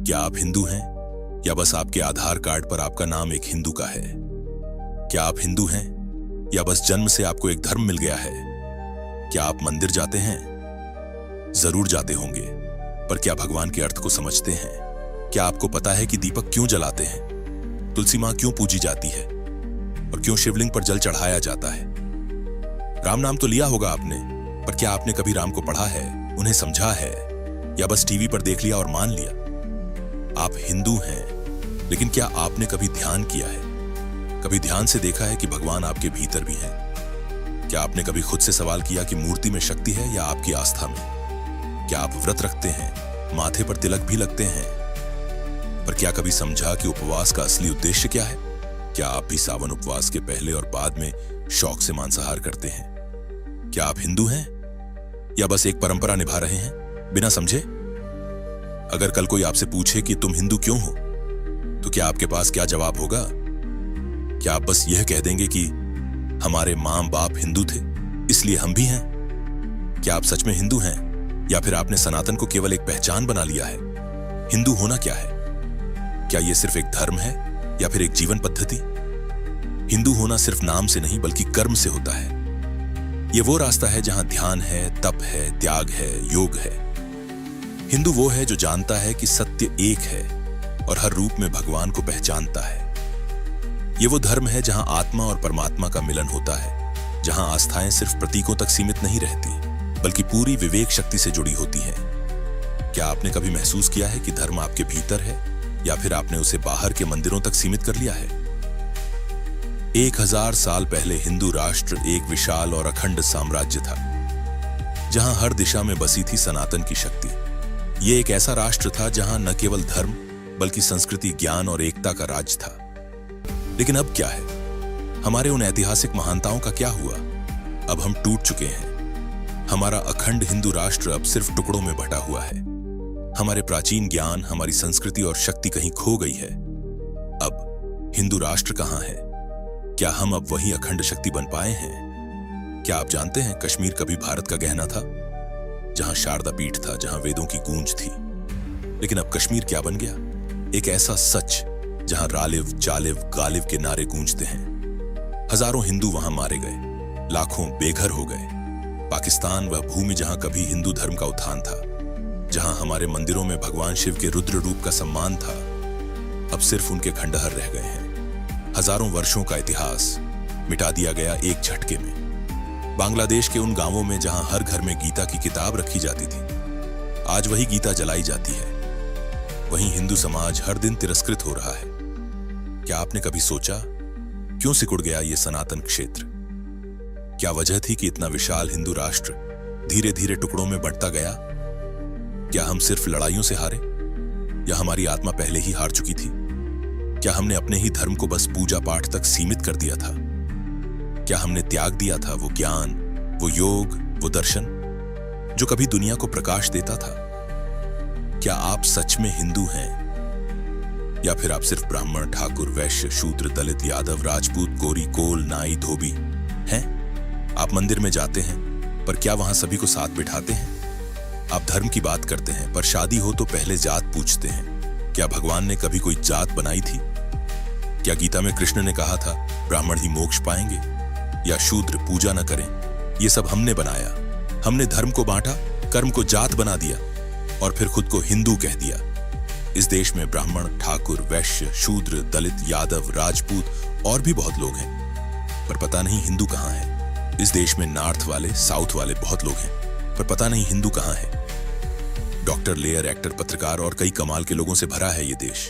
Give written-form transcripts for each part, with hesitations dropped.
क्या आप हिंदू हैं या बस आपके आधार कार्ड पर आपका नाम एक हिंदू का है? क्या आप हिंदू हैं या बस जन्म से आपको एक धर्म मिल गया है? क्या आप मंदिर जाते हैं? जरूर जाते होंगे, पर क्या भगवान के अर्थ को समझते हैं? क्या आपको पता है कि दीपक क्यों जलाते हैं, तुलसी मां क्यों पूजी जाती है और क्यों शिवलिंग पर जल चढ़ाया जाता है? राम नाम तो लिया होगा आपने, पर क्या आपने कभी राम को पढ़ा है, उन्हें समझा है, या बस टीवी पर देख लिया और मान लिया? आप हिंदू हैं, लेकिन क्या आपने कभी ध्यान किया है? कभी ध्यान से देखा है कि भगवान आपके भीतर भी हैं? क्या आपने कभी खुद से सवाल किया कि मूर्ति में शक्ति है या आपकी आस्था में? क्या आप व्रत रखते हैं, माथे पर तिलक भी लगते हैं, पर क्या कभी समझा कि उपवास का असली उद्देश्य क्या है? क्या आप भी सावन उपवास के पहले और बाद में शौक से मांसाहार करते हैं? क्या आप हिंदू हैं या बस एक परंपरा निभा रहे हैं बिना समझे? अगर कल कोई आपसे पूछे कि तुम हिंदू क्यों हो, तो क्या आपके पास क्या जवाब होगा? क्या आप बस यह कह देंगे कि हमारे मां बाप हिंदू थे इसलिए हम भी हैं? क्या आप सच में हिंदू हैं या फिर आपने सनातन को केवल एक पहचान बना लिया है? हिंदू होना क्या है? क्या यह सिर्फ एक धर्म है या फिर एक जीवन पद्धति? हिंदू होना सिर्फ नाम से नहीं बल्कि कर्म से होता है। यह वो रास्ता है जहां ध्यान है, तप है, त्याग है, योग है। हिंदू वो है जो जानता है कि सत्य एक है और हर रूप में भगवान को पहचानता है। ये वो धर्म है जहां आत्मा और परमात्मा का मिलन होता है, जहां आस्थाएं सिर्फ प्रतीकों तक सीमित नहीं रहती बल्कि पूरी विवेक शक्ति से जुड़ी होती हैं। क्या आपने कभी महसूस किया है कि धर्म आपके भीतर है या फिर आपने उसे बाहर के मंदिरों तक सीमित कर लिया है? 1000 साल पहले हिंदू राष्ट्र एक विशाल और अखंड साम्राज्य था, जहां हर दिशा में बसी थी सनातन की शक्ति। यह एक ऐसा राष्ट्र था जहां न केवल धर्म बल्कि संस्कृति, ज्ञान और एकता का राज था। लेकिन अब क्या है? हमारे उन ऐतिहासिक महानताओं का क्या हुआ? अब हम टूट चुके हैं। हमारा अखंड हिंदू राष्ट्र अब सिर्फ टुकड़ों में बटा हुआ है। हमारे प्राचीन ज्ञान, हमारी संस्कृति और शक्ति कहीं खो गई है। अब हिंदू राष्ट्र कहां है? क्या हम अब वही अखंड शक्ति बन पाए हैं? क्या आप जानते हैं कश्मीर कभी भारत का गहना था, जहां शारदा पीठ था, जहां वेदों की गूंज थी। लेकिन अब कश्मीर क्या बन गया? एक ऐसा सच जहां रालिव, जालिव, गालिव के नारे गूंजते हैं। हजारों हिंदू वहां मारे गए, लाखों बेघर हो गए। पाकिस्तान वह भूमि जहां कभी हिंदू धर्म का उत्थान था, जहां हमारे मंदिरों में भगवान शिव के रुद्र रूप का सम्मान था, अब सिर्फ उनके खंडहर रह गए हैं। हजारों वर्षों का इतिहास मिटा दिया गया एक झटके में। बांग्लादेश के उन गांवों में जहां हर घर में गीता की किताब रखी जाती थी, आज वही गीता जलाई जाती है। वहीं हिंदू समाज हर दिन तिरस्कृत हो रहा है। क्या आपने कभी सोचा क्यों सिकुड़ गया ये सनातन क्षेत्र? क्या वजह थी कि इतना विशाल हिंदू राष्ट्र धीरे धीरे टुकड़ों में बंटता गया? क्या हम सिर्फ लड़ाइयों से हारे या हमारी आत्मा पहले ही हार चुकी थी? क्या हमने अपने ही धर्म को बस पूजा पाठ तक सीमित कर दिया था? क्या हमने त्याग दिया था वो ज्ञान, वो योग, वो दर्शन जो कभी दुनिया को प्रकाश देता था? क्या आप सच में हिंदू हैं या फिर आप सिर्फ ब्राह्मण, ठाकुर, वैश्य, शूद्र, दलित, यादव, राजपूत, गोरी, कोल, नाई, धोबी हैं? आप मंदिर में जाते हैं, पर क्या वहां सभी को साथ बिठाते हैं? आप धर्म की बात करते हैं, पर शादी हो तो पहले जात पूछते हैं। क्या भगवान ने कभी कोई जात बनाई थी? क्या गीता में कृष्ण ने कहा था ब्राह्मण ही मोक्ष पाएंगे या शूद्र पूजा न करें? ये सब हमने बनाया। हमने धर्म को बांटा, कर्म को जात बना दिया और फिर खुद को हिंदू कह दिया। इस देश में ब्राह्मण, ठाकुर, वैश्य, शूद्र, दलित, यादव, राजपूत और भी बहुत लोग हैं, पर पता नहीं हिंदू कहां है। इस देश में नॉर्थ वाले, साउथ वाले बहुत लोग हैं, पर पता नहीं हिंदू कहां है। डॉक्टर, लेयर, एक्टर, पत्रकार और कई कमाल के लोगों से भरा है ये देश,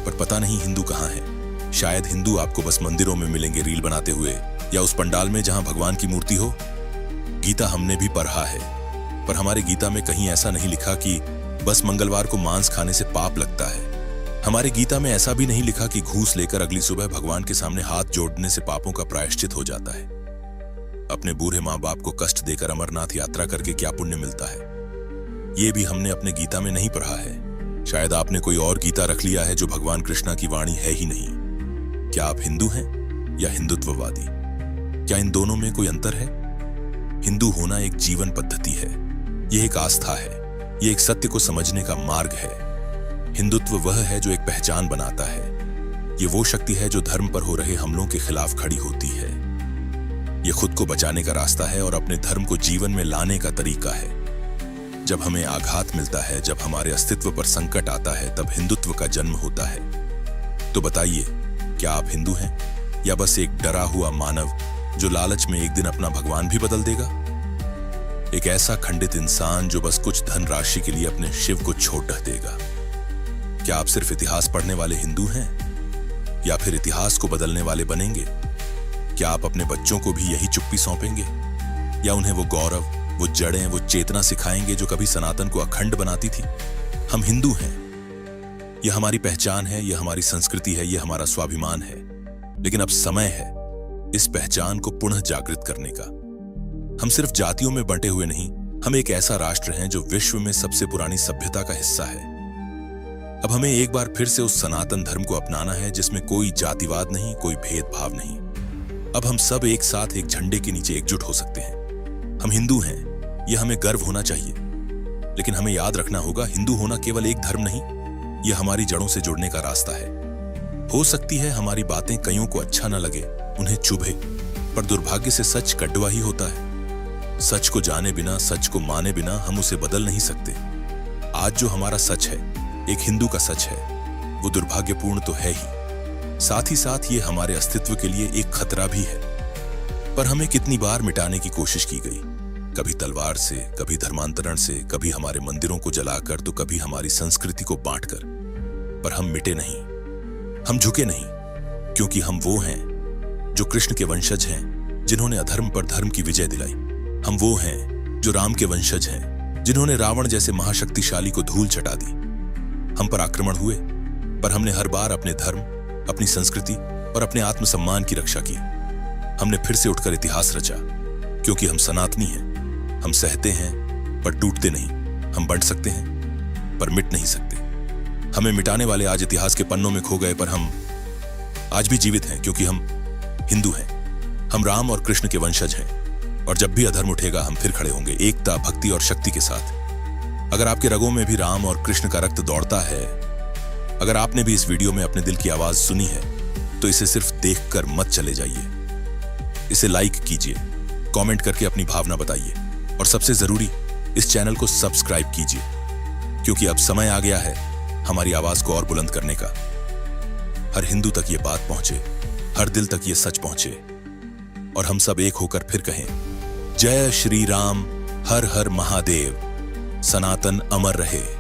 पर पता नहीं हिंदू कहां है। शायद हिंदू आपको बस मंदिरों में मिलेंगे रील बनाते हुए, या उस पंडाल में जहां भगवान की मूर्ति हो। गीता हमने भी पढ़ा है, पर हमारे गीता में कहीं ऐसा नहीं लिखा कि बस मंगलवार को मांस खाने से पाप लगता है। हमारे गीता में ऐसा भी नहीं लिखा कि घूस लेकर अगली सुबह भगवान के सामने हाथ जोड़ने से पापों का प्रायश्चित हो जाता है। अपने बूढ़े माँ बाप को कष्ट देकर अमरनाथ यात्रा करके क्या पुण्य मिलता है, ये भी हमने अपने गीता में नहीं पढ़ा है। शायद आपने कोई और गीता रख लिया है जो भगवान कृष्णा की वाणी है ही नहीं। क्या आप हिंदू हैं या हिंदुत्ववादी? क्या इन दोनों में कोई अंतर है? हिंदू होना एक जीवन पद्धति है, यह एक आस्था है, यह एक सत्य को समझने का मार्ग है। हिंदुत्व वह है जो एक पहचान बनाता है। ये वो शक्ति है जो धर्म पर हो रहे हमलों के खिलाफ खड़ी होती है। ये खुद को बचाने का रास्ता है और अपने धर्म को जीवन में लाने का तरीका है। जब हमें आघात मिलता है, जब हमारे अस्तित्व पर संकट आता है, तब हिंदुत्व का जन्म होता है। तो बताइए, क्या आप हिंदू हैं या बस एक डरा हुआ मानव जो लालच में एक दिन अपना भगवान भी बदल देगा? एक ऐसा खंडित इंसान जो बस कुछ धनराशि के लिए अपने शिव को छोड़ देगा। क्या आप सिर्फ इतिहास पढ़ने वाले हिंदू हैं या फिर इतिहास को बदलने वाले बनेंगे? क्या आप अपने बच्चों को भी यही चुप्पी सौंपेंगे या उन्हें वो गौरव, वो जड़ें, वो चेतना सिखाएंगे जो कभी सनातन को अखंड बनाती थी? हम हिंदू हैं, यह हमारी पहचान है, यह हमारी संस्कृति है, यह हमारा स्वाभिमान है। लेकिन अब समय है इस पहचान को पुनः जागृत करने का। हम सिर्फ जातियों में बंटे हुए नहीं, हम एक ऐसा राष्ट्र हैं जो विश्व में सबसे पुरानी सभ्यता का हिस्सा है। अब हमें एक बार फिर से उस सनातन धर्म को अपनाना है जिसमें कोई जातिवाद नहीं, कोई भेदभाव नहीं। अब हम सब एक साथ एक झंडे के नीचे एकजुट हो सकते हैं। हम हिंदू हैं, यह हमें गर्व होना चाहिए। लेकिन हमें याद रखना होगा, हिंदू होना केवल एक धर्म नहीं, यह हमारी जड़ों से जुड़ने का रास्ता है। हो सकती है हमारी बातें कईयों को अच्छा न लगे, उन्हें चुभे, पर दुर्भाग्य से सच कड़वा ही होता है। सच को जाने बिना, सच को माने बिना हम उसे बदल नहीं सकते। आज जो हमारा सच है, एक हिंदू का सच है, वो दुर्भाग्यपूर्ण तो है ही, साथ ही साथ ये हमारे अस्तित्व के लिए एक खतरा भी है। पर हमें कितनी बार मिटाने की कोशिश की गई, कभी तलवार से, कभी धर्मांतरण से, कभी हमारे मंदिरों को जलाकर, तो कभी हमारी संस्कृति को बांटकर। पर हम मिटे नहीं, हम झुके नहीं, क्योंकि हम वो हैं जो कृष्ण के वंशज हैं, जिन्होंने अधर्म पर धर्म की विजय दिलाई। हम वो हैं जो राम के वंशज हैं, जिन्होंने रावण जैसे महाशक्तिशाली को धूल चटा दी। हम पर आक्रमण हुए, पर हमने हर बार अपने धर्म, अपनी संस्कृति और अपने आत्मसम्मान की रक्षा की। हमने फिर से उठकर इतिहास रचा, क्योंकि हम सनातनी हैं। हम सहते हैं पर टूटते नहीं, हम बंट सकते हैं पर मिट नहीं सकते। हमें मिटाने वाले आज इतिहास के पन्नों में खो गए, पर हम आज भी जीवित हैं, क्योंकि हम हिंदू हैं। हम राम और कृष्ण के वंशज हैं, और जब भी अधर्म उठेगा हम फिर खड़े होंगे, एकता, भक्ति और शक्ति के साथ। अगर आपके रगों में भी राम और कृष्ण का रक्त दौड़ता है, अगर आपने भी इस वीडियो में अपने दिल की आवाज सुनी है, तो इसे सिर्फ देखकर मत चले जाइए। इसे लाइक कीजिए, कमेंट करके अपनी भावना बताइए, और सबसे जरूरी, इस चैनल को सब्सक्राइब कीजिए, क्योंकि अब समय आ गया है हमारी आवाज को और बुलंद करने का। हर हिंदू तक ये बात पहुंचे, हर दिल तक ये सच पहुंचे, और हम सब एक होकर फिर कहें, जय श्री राम, हर हर महादेव, सनातन अमर रहे।